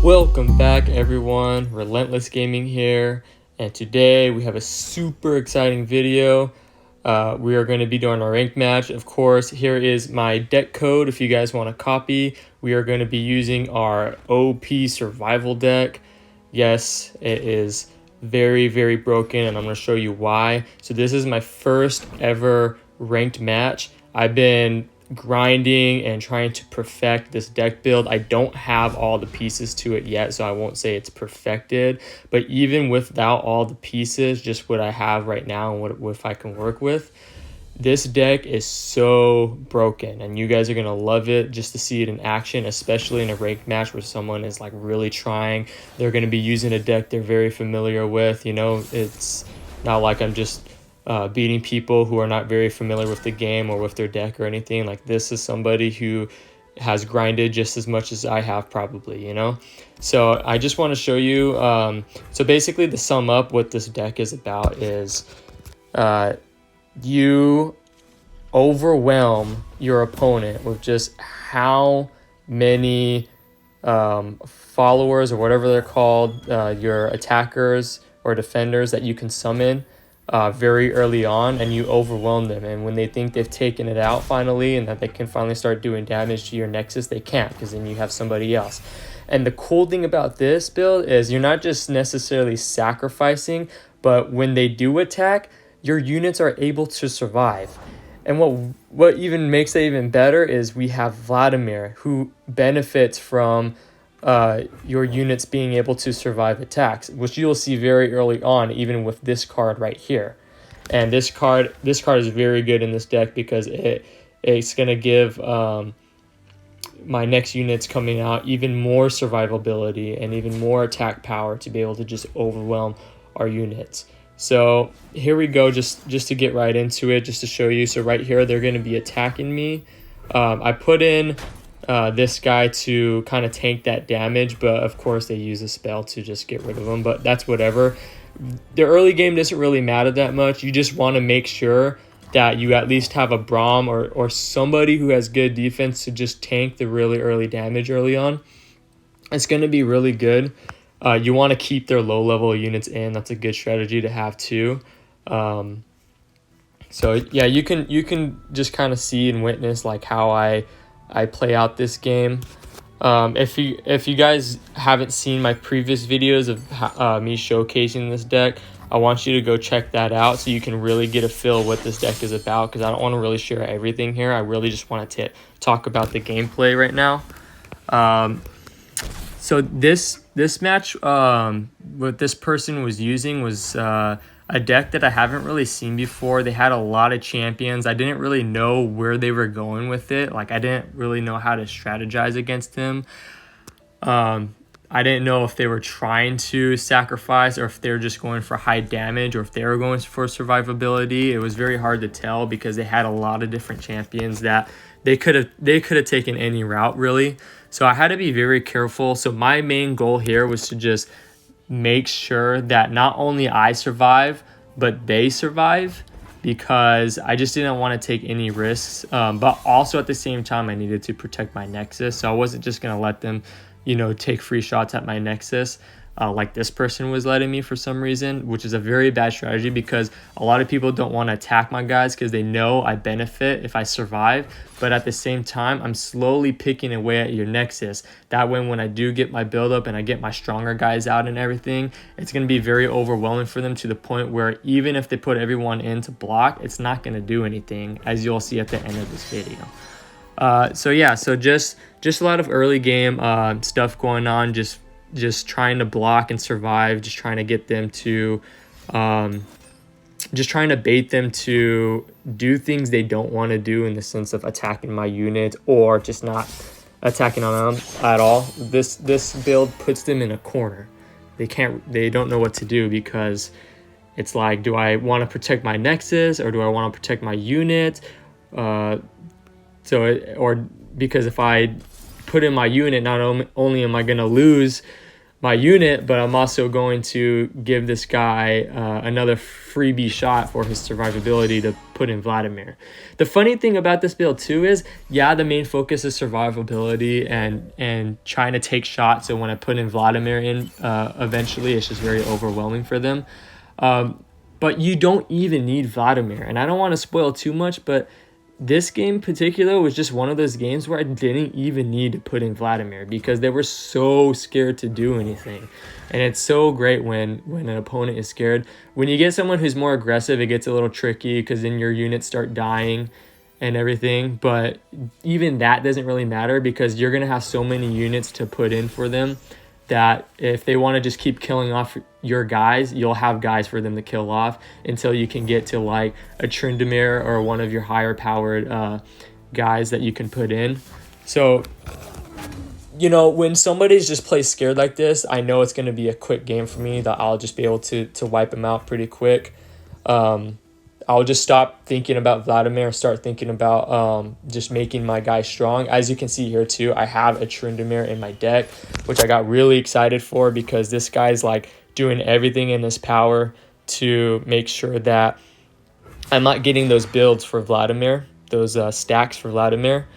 Welcome back everyone, Relentless Gaming here, and today we have a super exciting video. We are going to be doing a ranked match. Of course, here is my deck code if you guys want to copy. We are going to be using our OP survival deck. Yes, it is very broken, and I'm going to show you why. So this is my first ever ranked match. I've been grinding and trying to perfect this deck build. I don't have all the pieces to it yet, so I won't say it's perfected, but even without all the pieces, just what I have right now and what I can work with, this deck is so broken, and you guys are gonna love it just to see it in action, especially in a ranked match where someone is like really trying. They're gonna be using a deck they're very familiar with. You know, it's not like I'm just beating people who are not very familiar with the game or with their deck or anything. Like, this is somebody who has grinded just as much as I have probably, you know. So I just want to show you, so basically to sum up what this deck is about is you overwhelm your opponent with just how many followers or whatever they're called, your attackers or defenders that you can summon very early on, and you overwhelm them. And when they think they've taken it out finally and that they can finally start doing damage to your Nexus, they can't, because then you have somebody else. And the cool thing about this build is you're not just necessarily sacrificing, but when they do attack, your units are able to survive. And what even makes it even better is we have Vladimir, who benefits from your units being able to survive attacks, which you'll see very early on, even with this card right here. And this card is very good in this deck because it's gonna give my next units coming out even more survivability and even more attack power to be able to just overwhelm our units. So here we go, just to get right into it, just to show you. So right here, they're going to be attacking me. I put in this guy to kind of tank that damage, but of course they use a spell to just get rid of him, but that's whatever. The early game doesn't really matter that much. You just want to make sure that you at least have a Braum or somebody who has good defense to just tank the really early damage early on. It's going to be really good. You want to keep their low level units in. That's a good strategy to have too. So yeah, you can just kind of see and witness like how I play out this game. If you guys haven't seen my previous videos of me showcasing this deck, I want you to go check that out so you can really get a feel what this deck is about, because I don't want to really share everything here. I really just want to talk about the gameplay right now. So this match, what this person was using was a deck that I haven't really seen before. They had a lot of champions. I didn't really know where they were going with it. Like, I didn't really know how to strategize against him. I didn't know if they were trying to sacrifice or if they were just going for high damage or if they were going for survivability. It was very hard to tell because they had a lot of different champions that they could have taken any route really. So I had to be very careful. So my main goal here was to just make sure that not only I survive, but they survive, because I just didn't want to take any risks. But also at the same time, I needed to protect my Nexus. So I wasn't just going to let them, you know, take free shots at my Nexus like this person was letting me for some reason, which is a very bad strategy because a lot of people don't want to attack my guys because they know I benefit if I survive. But at the same time, I'm slowly picking away at your Nexus. That way, when I do get my build up and I get my stronger guys out and everything, it's going to be very overwhelming for them to the point where even if they put everyone in to block, it's not going to do anything, as you'll see at the end of this video. So yeah, so just a lot of early game stuff going on, just trying to block and survive, just trying to get them to just trying to bait them to do things they don't want to do, in the sense of attacking my unit or just not attacking on them at all. This build puts them in a corner. They don't know what to do, because it's like, do I want to protect my Nexus or do I want to protect my unit? Because if I put in my unit, not only am I going to lose my unit, but I'm also going to give this guy another freebie shot for his survivability put in Vladimir. The funny thing about this build too is, yeah, the main focus is survivability and trying to take shots. So when I put in Vladimir in, eventually it's just very overwhelming for them. But you don't even need Vladimir. And I don't want to spoil too much, but this game in particular was just one of those games where I didn't even need to put in Vladimir because they were so scared to do anything. And it's so great when an opponent is scared. When you get someone who's more aggressive, it gets a little tricky because then your units start dying and everything. But even that doesn't really matter because you're going to have so many units to put in for them that if they want to just keep killing off your guys, you'll have guys for them to kill off until you can get to like a Tryndamere or one of your higher powered guys that you can put in. So, you know, when somebody's just plays scared like this, I know it's going to be a quick game for me that I'll just be able to wipe them out pretty quick. I'll just stop thinking about Vladimir, start thinking about just making my guy strong. As you can see here too, I have a Tryndamere in my deck, which I got really excited for because this guy's like doing everything in his power to make sure that I'm not getting those builds for Vladimir, those stacks for Vladimir.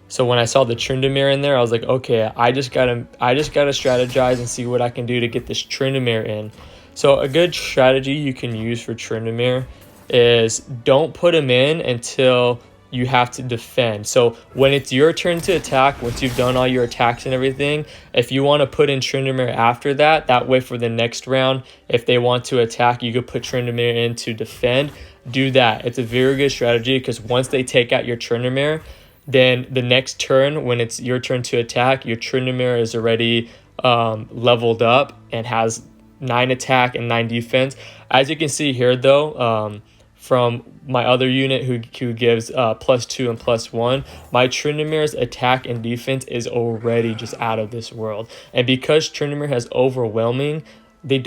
So when I saw the Tryndamere in there, I was like, okay, I just gotta strategize and see what I can do to get this Tryndamere in. So a good strategy you can use for Tryndamere is don't put him in until you have to defend. So when it's your turn to attack, once you've done all your attacks and everything, if you want to put in Tryndamere after that, that way for the next round, if they want to attack, you could put Tryndamere in to defend. Do that. It's a very good strategy because once they take out your Tryndamere, then the next turn, when it's your turn to attack, your Tryndamere is already leveled up and has 9 attack and 9 defense. As you can see here though, from my other unit who gives +2 and +1, my Tryndamere's attack and defense is already just out of this world. And because Tryndamere has overwhelming, they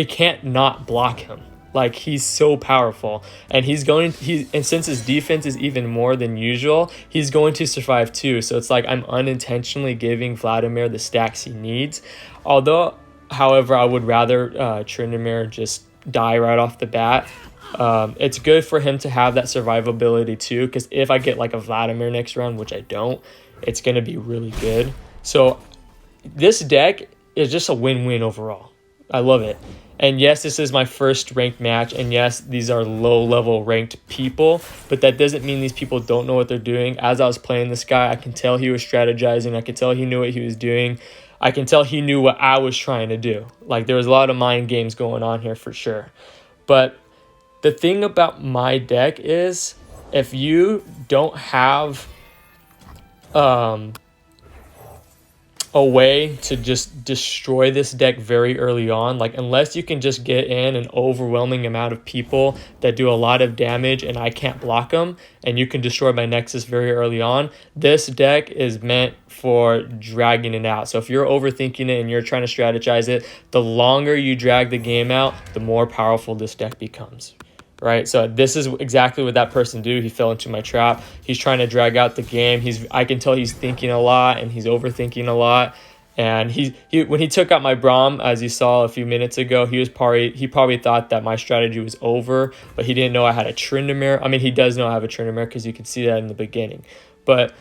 can't not block him. Like, he's so powerful, and and since his defense is even more than usual, he's going to survive too. So it's like I'm unintentionally giving Vladimir the stacks he needs. However, I would rather Tryndamere just die right off the bat. It's good for him to have that survivability too, because if I get like a Vladimir next round, which I don't, it's going to be really good. So this deck is just a win-win overall. I love it. And yes, this is my first ranked match, and yes, these are low-level ranked people, but that doesn't mean these people don't know what they're doing. As I was playing this guy, I can tell he was strategizing. I could tell he knew what he was doing. I can tell he knew what I was trying to do. Like, there was a lot of mind games going on here for sure. But the thing about my deck is, if you don't have a way to just destroy this deck very early on, like unless you can just get in an overwhelming amount of people that do a lot of damage and I can't block them, and you can destroy my Nexus very early on, this deck is meant for dragging it out. So if you're overthinking it and you're trying to strategize it, the longer you drag the game out, the more powerful this deck becomes. Right, so this is exactly what that person do. He fell into my trap. He's trying to drag out the game. I can tell he's thinking a lot and he's overthinking a lot. And he when he took out my Braum, as you saw a few minutes ago, he probably thought that my strategy was over, but he didn't know I had a Tryndamere. I mean, he does know I have a Tryndamere because you can see that in the beginning. But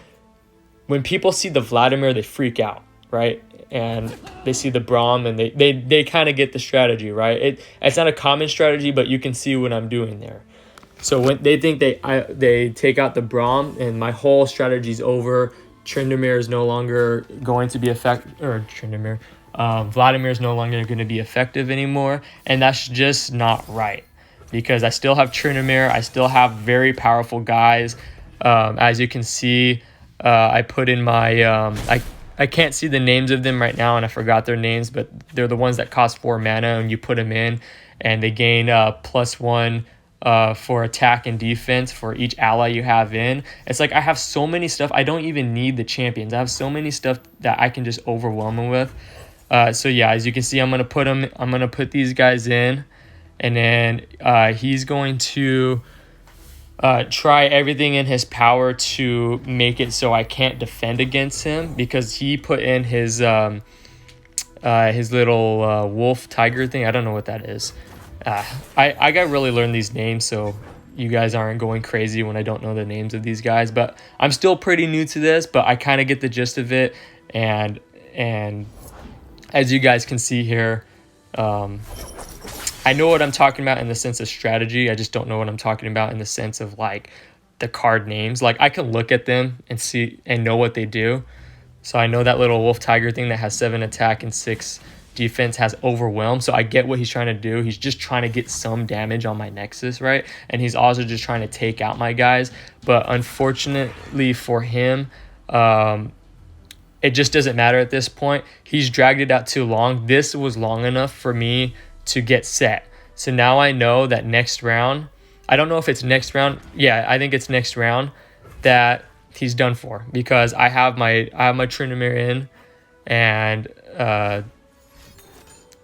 when people see the Vladimir, they freak out, right? And they see the Braum and they kind of get the strategy, right? It's not a common strategy, but you can see what I'm doing there. So when they think they take out the Braum and my whole strategy is over, Tryndamere is no longer going to be Vladimir is no longer going to be effective anymore, and that's just not right, because I still have Tryndamere, I still have very powerful guys. As you can see, I put in my I can't see the names of them right now, and I forgot their names, but they're the ones that cost 4 mana, and you put them in, and they gain +1 for attack and defense for each ally you have in. It's like I have so many stuff. I don't even need the champions. I have so many stuff that I can just overwhelm them with. So yeah, as you can see, I'm gonna put these guys in, and then he's going to try everything in his power to make it so I can't defend against him, because he put in his little wolf tiger thing. I don't know what that is. I gotta really learn these names, so you guys aren't going crazy when I don't know the names of these guys. But I'm still pretty new to this, but I kind of get the gist of it. And as you guys can see here, I know what I'm talking about in the sense of strategy. I just don't know what I'm talking about in the sense of like the card names. Like I can look at them and see and know what they do. So I know that little wolf tiger thing that has 7 attack and 6 defense has overwhelm. So I get what he's trying to do. He's just trying to get some damage on my Nexus, right? And he's also just trying to take out my guys. But unfortunately for him, it just doesn't matter at this point. He's dragged it out too long. This was long enough for me to get set. So now I know that next round, I don't know if it's next round. Yeah, I think it's next round that he's done for, because I have my Tryndamere in, and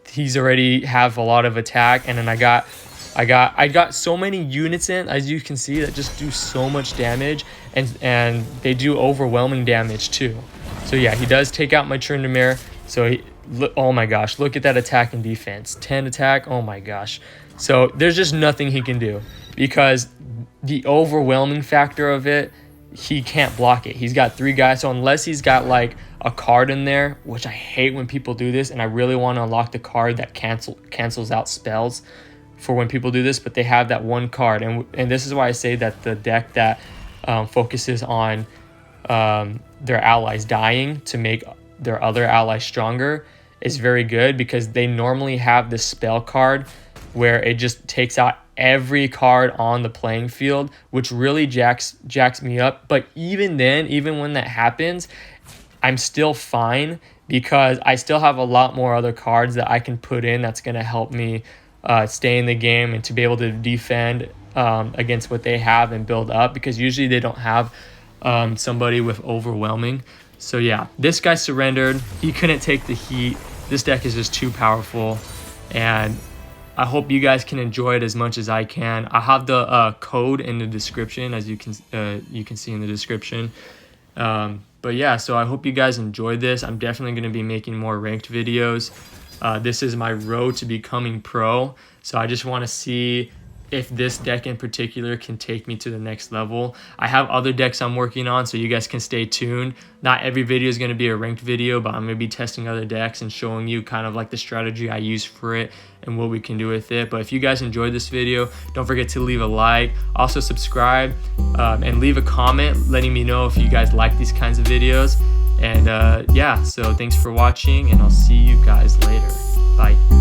he's already have a lot of attack, and then I got so many units in, as you can see, that just do so much damage, and they do overwhelming damage too. So yeah, he does take out my Tryndamere. So oh my gosh, look at that attack and defense, 10 attack. Oh my gosh. So there's just nothing he can do, because the overwhelming factor of it, he can't block it. He's got 3 guys. So unless he's got like a card in there, which I hate when people do this, and I really want to unlock the card that cancels out spells for when people do this, but they have that one card. And this is why I say that the deck that focuses on their allies dying to make their other allies stronger is very good, because they normally have this spell card where it just takes out every card on the playing field, which really jacks me up. But even then, even when that happens, I'm still fine, because I still have a lot more other cards that I can put in that's going to help me stay in the game and to be able to defend against what they have and build up, because usually they don't have somebody with overwhelming. So yeah, this guy surrendered. He couldn't take the heat. This deck is just too powerful, and I hope you guys can enjoy it as much as I can. I have the code in the description, as you can see in the description. But yeah, so I hope you guys enjoyed this. I'm definitely going to be making more ranked videos. This is my road to becoming pro. So I just want to see if this deck in particular can take me to the next level. I have other decks I'm working on, so you guys can stay tuned. Not every video is going to be a ranked video, but I'm going to be testing other decks and showing you kind of like the strategy I use for it and what we can do with it. But if you guys enjoyed this video, don't forget to leave a like. Also subscribe and leave a comment letting me know if you guys like these kinds of videos. And yeah, so thanks for watching, and I'll see you guys later. Bye.